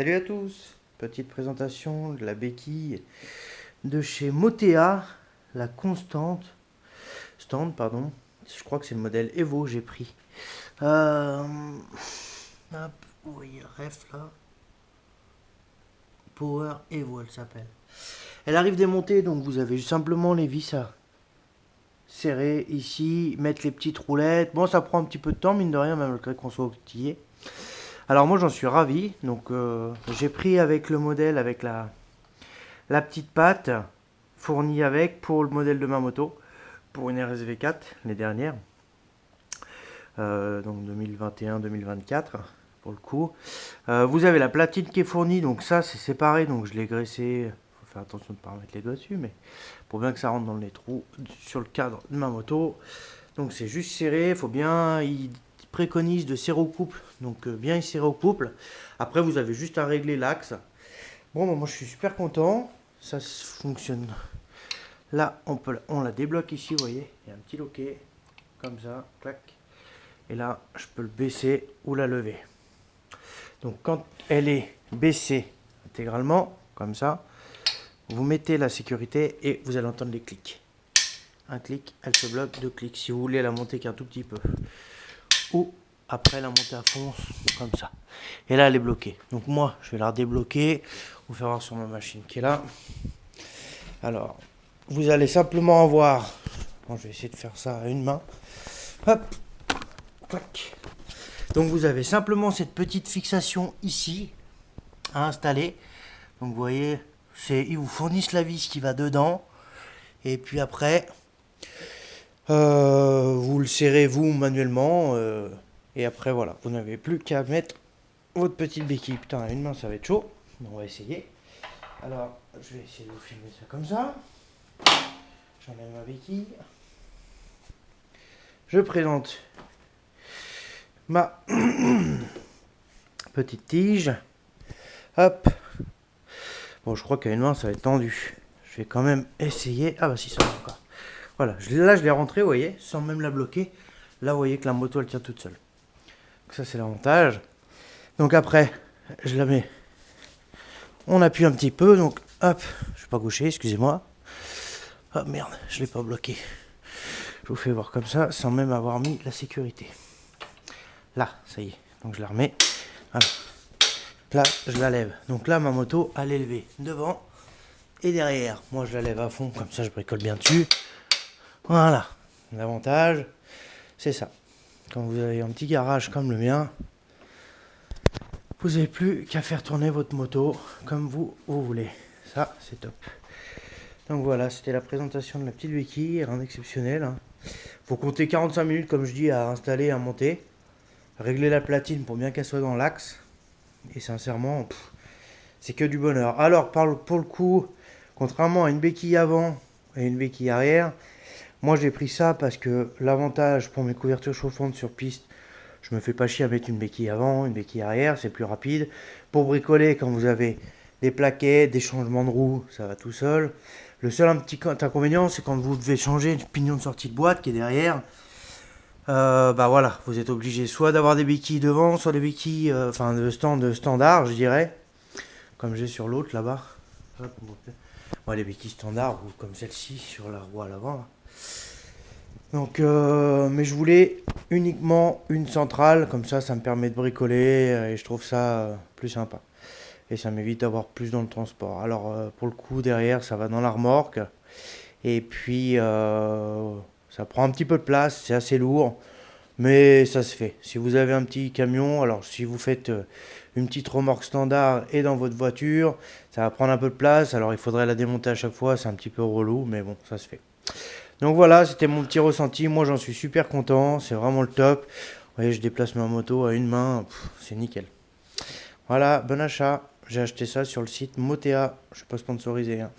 Salut à tous, petite présentation de la béquille de chez Motea, la constante, stand pardon, je crois que c'est le modèle Evo que j'ai pris. Hop, vous voyez ref là, Power Evo elle s'appelle. Elle arrive démontée donc vous avez simplement les vis à serrer ici, mettre les petites roulettes. Bon ça prend un petit peu de temps mine de rien même malgré qu'on soit outillé. Alors moi j'en suis ravi, donc j'ai pris avec le modèle avec la petite patte fournie avec pour le modèle de ma moto, pour une RSV4, les dernières, donc 2021-2024 pour le coup. Vous avez la platine qui est fournie, donc ça c'est séparé, donc je l'ai graissé, faut faire attention de ne pas remettre les doigts dessus, mais pour bien que ça rentre dans les trous sur le cadre de ma moto. Donc c'est juste serré, faut bien, il préconise de serrer au couple, donc bien y serrer au couple. Après vous avez juste à régler l'axe. Bon bah, moi je suis super content, ça fonctionne. Là on la débloque ici, vous voyez, il y a un petit loquet, comme ça, clac. Et là je peux le baisser ou la lever. Donc quand elle est baissée intégralement, comme ça, vous mettez la sécurité et vous allez entendre les clics. Un clic, elle se bloque, deux clics. Si vous voulez la monter qu'un tout petit peu. Ou après la monter à fond, comme ça. Et là, elle est bloquée. Donc moi, je vais la redébloquer. Vous faire voir sur ma machine qui est là. Alors, vous allez simplement avoir... Bon, je vais essayer de faire ça à une main. Hop, clac. Donc vous avez simplement cette petite fixation ici à installer. Donc vous voyez, ils vous fournissent la vis qui va dedans. Et puis après... vous le serrez vous manuellement et après voilà, vous n'avez plus qu'à mettre votre petite béquille. Putain, à une main ça va être chaud, mais on va essayer. Alors je vais essayer de vous filmer ça comme ça. J'enlève ma béquille. Je présente ma petite tige. Hop. Bon, je crois qu'à une main ça va être tendu. Je vais quand même essayer. Ah bah si, ça va encore. Voilà, là je l'ai rentré, vous voyez, sans même la bloquer. Là, vous voyez que la moto, elle tient toute seule. Donc ça, c'est l'avantage. Donc après, je la mets. On appuie un petit peu, donc hop, je vais pas gaucher, excusez-moi. Ah merde, je l'ai pas bloqué. Je vous fais voir comme ça, sans même avoir mis la sécurité. Là, ça y est, donc je la remets. Voilà. Là, je la lève. Donc là, ma moto, elle est levée devant et derrière. Moi, je la lève à fond, comme ça, je bricole bien dessus. Voilà, l'avantage, c'est ça. Quand vous avez un petit garage comme le mien, vous n'avez plus qu'à faire tourner votre moto comme vous voulez. Ça, c'est top. Donc voilà, c'était la présentation de la petite béquille, rien d'exceptionnel. Faut compter 45 minutes, comme je dis, à installer et à monter. Régler la platine pour bien qu'elle soit dans l'axe. Et sincèrement, c'est que du bonheur. Alors, pour le coup, contrairement à une béquille avant et une béquille arrière, moi j'ai pris ça parce que l'avantage pour mes couvertures chauffantes sur piste, je me fais pas chier à mettre une béquille avant, une béquille arrière, c'est plus rapide. Pour bricoler, quand vous avez des plaquettes, des changements de roues, ça va tout seul. Le seul petit inconvénient, c'est quand vous devez changer le pignon de sortie de boîte qui est derrière. Bah voilà, vous êtes obligé soit d'avoir des béquilles devant, soit des béquilles, de standard, je dirais, comme j'ai sur l'autre là-bas. Ouais, les béquilles standards ou comme celle-ci sur la roue à l'avant. Donc, mais je voulais uniquement une centrale, comme ça me permet de bricoler et je trouve ça plus sympa. Et ça m'évite d'avoir plus dans le transport. Alors, pour le coup, derrière, ça va dans la remorque. Et puis, ça prend un petit peu de place, c'est assez lourd, mais ça se fait. Si vous avez un petit camion, alors si vous faites une petite remorque standard et dans votre voiture, ça va prendre un peu de place. Alors, il faudrait la démonter à chaque fois, c'est un petit peu relou, mais bon, ça se fait. Donc voilà, c'était mon petit ressenti. Moi, j'en suis super content. C'est vraiment le top. Vous voyez, je déplace ma moto à une main. C'est nickel. Voilà, bon achat. J'ai acheté ça sur le site Motea. Je ne suis pas sponsorisé. Hein.